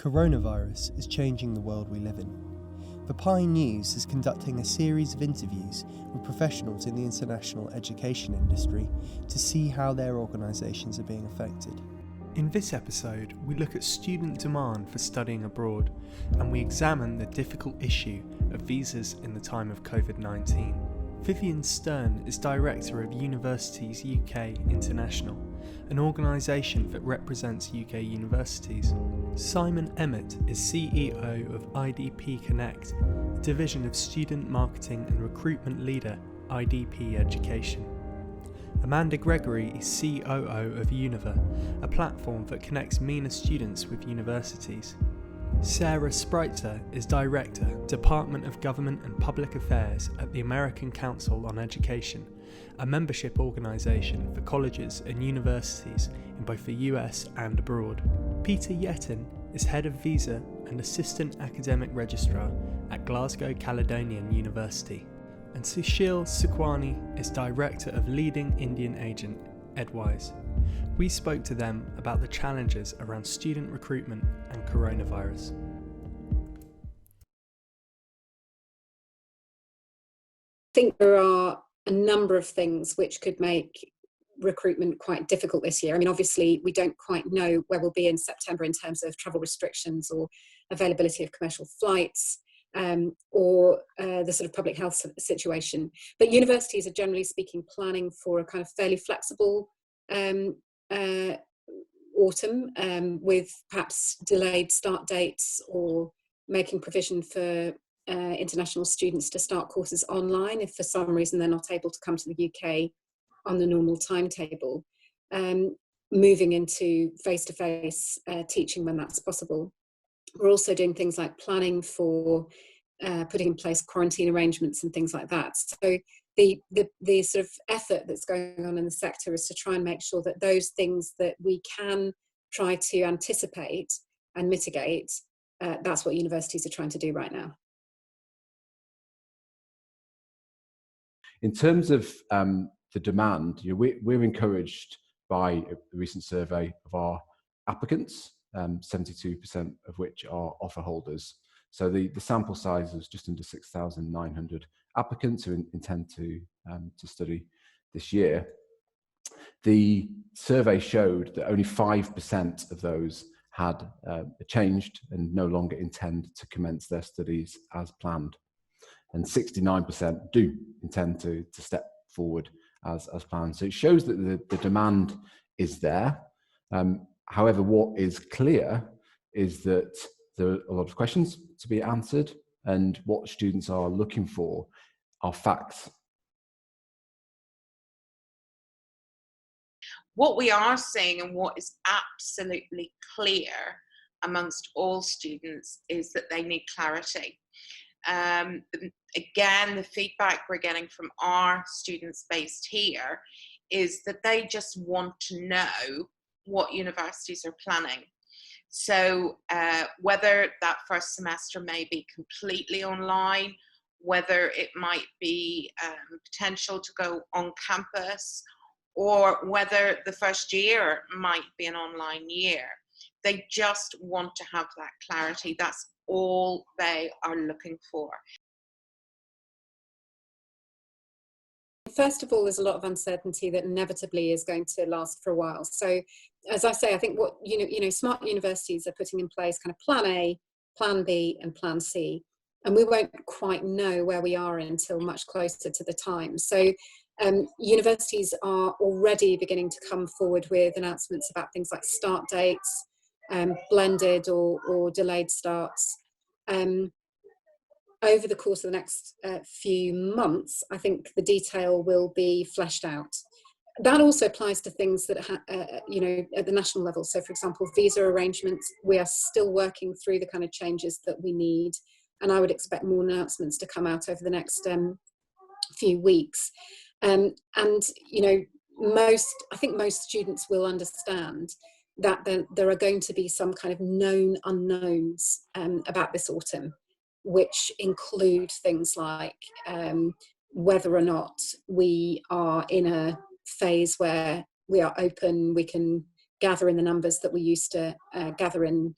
Coronavirus is changing the world we live in. The Pine News is conducting a series of interviews with professionals in the international education industry to see how their organisations are being affected. In this episode, we look at student demand for studying abroad, and we examine the difficult issue of visas in the time of COVID-19. Vivian Stern is Director of Universities UK International, an organisation that represents UK universities. Simon Emmett is CEO of IDP Connect, a division of student marketing and recruitment leader, IDP Education. Amanda Gregory is COO of UNIVER, a platform that connects MENA students with universities. Sarah Spreitzer is Director, Department of Government and Public Affairs at the American Council on Education, a membership organisation for colleges and universities in both the US and abroad. Peter Yetton is Head of Visa and Assistant Academic Registrar at Glasgow Caledonian University. And Sushil Sukwani is Director of Leading Indian Agent, Edwise. We spoke to them about the challenges around student recruitment and coronavirus. I think there are a number of things which could make recruitment quite difficult this year. I mean, obviously, we don't quite know where we'll be in September in terms of travel restrictions or availability of commercial flights. Or the sort of public health situation. But universities are generally speaking planning for a kind of fairly flexible autumn with perhaps delayed start dates or making provision for international students to start courses online if for some reason they're not able to come to the UK on the normal timetable, moving into face-to-face teaching when that's possible. We're also doing things like planning for putting in place quarantine arrangements and things like that. So the sort of effort that's going on in the sector is to try and make sure that those things that we can try to anticipate and mitigate, that's what universities are trying to do right now. In terms of the demand, we're encouraged by a recent survey of our applicants, 72% of which are offer holders. So the sample size is just under 6,900 applicants who intend to study this year. The survey showed that only 5% of those had changed and no longer intend to commence their studies as planned. And 69% do intend to step forward as planned. So it shows that the demand is there. However, what is clear is that there are a lot of questions to be answered, and what students are looking for are facts. What we are seeing and what is absolutely clear amongst all students is that they need clarity. Again, the feedback we're getting from our students based here is that they just want to know what universities are planning. So whether that first semester may be completely online, whether it might be potential to go on campus, or whether the first year might be an online year. They just want to have that clarity. That's all they are looking for. First of all, there's a lot of uncertainty that inevitably is going to last for a while. So, as I say, I think what smart universities are putting in place kind of plan A, plan B, and plan C, and we won't quite know where we are until much closer to the time. So, universities are already beginning to come forward with announcements about things like start dates, blended or delayed starts. Over the course of the next few months, I think the detail will be fleshed out. That also applies to things that, at the national level. So, for example, visa arrangements, we are still working through the kind of changes that we need. And I would expect more announcements to come out over the next few weeks. I think most students will understand that there are going to be some kind of known unknowns about this autumn, which include things like whether or not we are in a phase where we are open, we can gather in the numbers that we used to gather in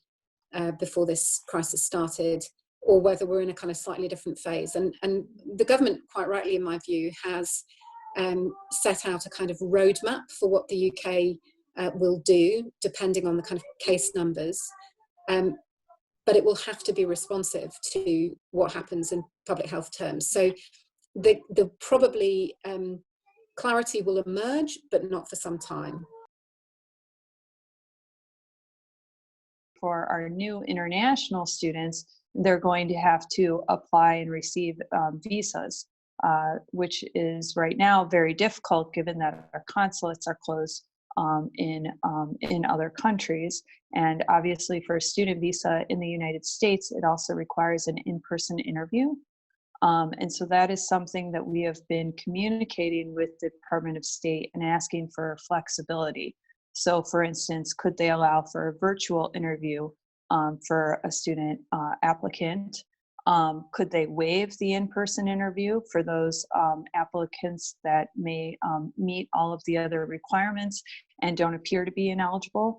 before this crisis started, or whether we're in a kind of slightly different phase. And the government, quite rightly in my view, has set out a kind of roadmap for what the UK will do, depending on the kind of case numbers. But it will have to be responsive to what happens in public health terms. So the probably clarity will emerge, but not for some time. For our new international students, they're going to have to apply and receive visas, which is right now very difficult given that our consulates are closed in other countries. And obviously for a student visa in the United States, it also requires an in-person interview. And so that is something that we have been communicating with the Department of State and asking for flexibility. So for instance, could they allow for a virtual interview for a student applicant? Could they waive the in-person interview for those applicants that may meet all of the other requirements and don't appear to be ineligible?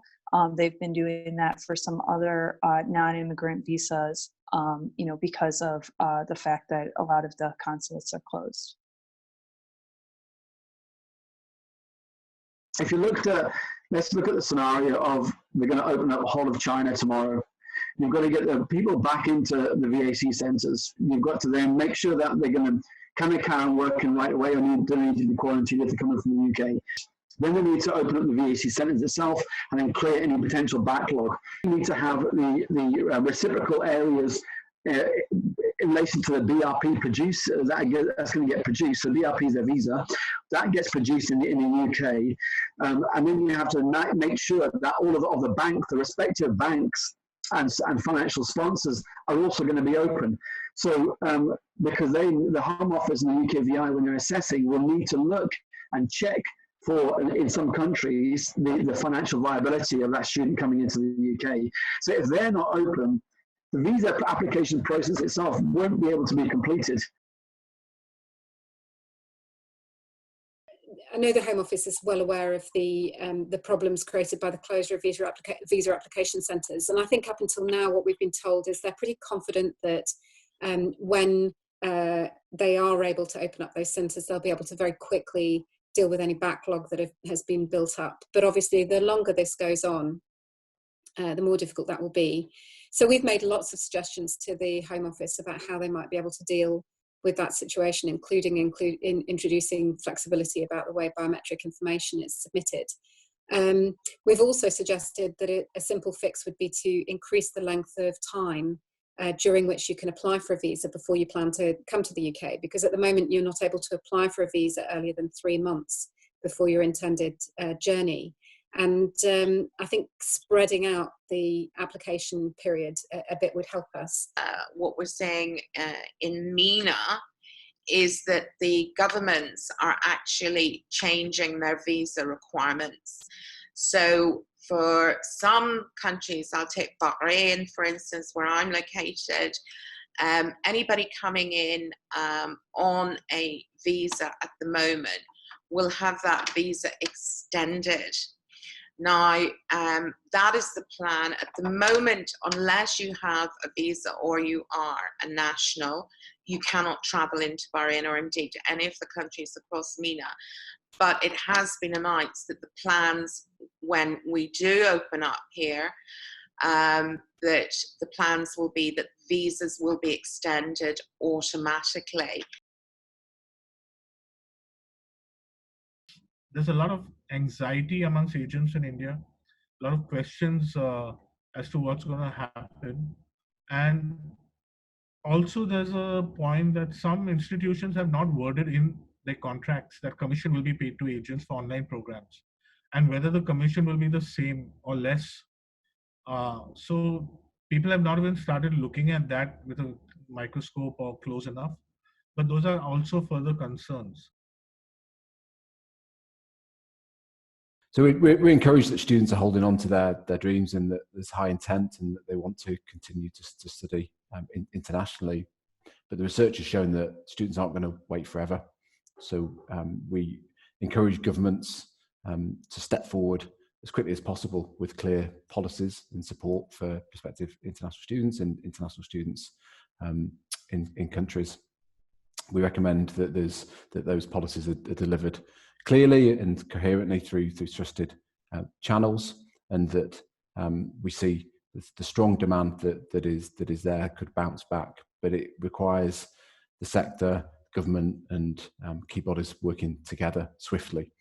They've been doing that for some other non-immigrant visas, because of the fact that a lot of the consulates are closed. If you let's look at the scenario of they're going to open up the whole of China tomorrow. You've got to get the people back into the VAC centres. You've got to then make sure that they're going to carry on working right away, or you don't need to be quarantined if they're coming from the UK. Then we need to open up the VAC centres itself and then clear any potential backlog. We need to have the reciprocal areas in relation to the BRP produce, that's going to get produced. So BRP is a visa. That gets produced in the UK. And then you have to make sure that all of the bank, the respective banks and financial sponsors are also going to be open. So because the Home Office and the UKVI, when they're assessing, will need to look and check for, in some countries, the financial viability of that student coming into the UK. So if they're not open, the visa application process itself won't be able to be completed. I know the Home Office is well aware of the problems created by the closure of visa application centres, and I think up until now what we've been told is they're pretty confident that when they are able to open up those centres, they'll be able to very quickly deal with any backlog that has been built up. But obviously the longer this goes on, the more difficult that will be. So we've made lots of suggestions to the Home Office about how they might be able to deal with that situation, including introducing flexibility about the way biometric information is submitted. We've also suggested that a simple fix would be to increase the length of time during which you can apply for a visa before you plan to come to the UK, because at the moment you're not able to apply for a visa earlier than 3 months before your intended journey. And I think spreading out the application period a bit would help us. What we're saying in MENA is that the governments are actually changing their visa requirements. So for some countries, I'll take Bahrain, for instance, where I'm located, anybody coming in on a visa at the moment will have that visa extended. Now, that is the plan at the moment. Unless you have a visa or you are a national, you cannot travel into Bahrain or indeed any of the countries across MENA. But it has been announced that the plans, when we do open up here, that the plans will be that visas will be extended automatically. There's a lot of anxiety amongst agents in India, a lot of questions as to what's going to happen. And also there's a point that some institutions have not worded in their contracts that commission will be paid to agents for online programs, and whether the commission will be the same or less. So people have not even started looking at that with a microscope or close enough, but those are also further concerns. So we encourage that students are holding on to their dreams and that there's high intent and that they want to continue to study internationally. But the research has shown that students aren't going to wait forever. So we encourage governments to step forward as quickly as possible with clear policies and support for prospective international students and international students in countries. We recommend that those policies are delivered clearly and coherently through trusted channels, and that we see the strong demand that is there could bounce back, but it requires the sector, government, and key bodies working together swiftly.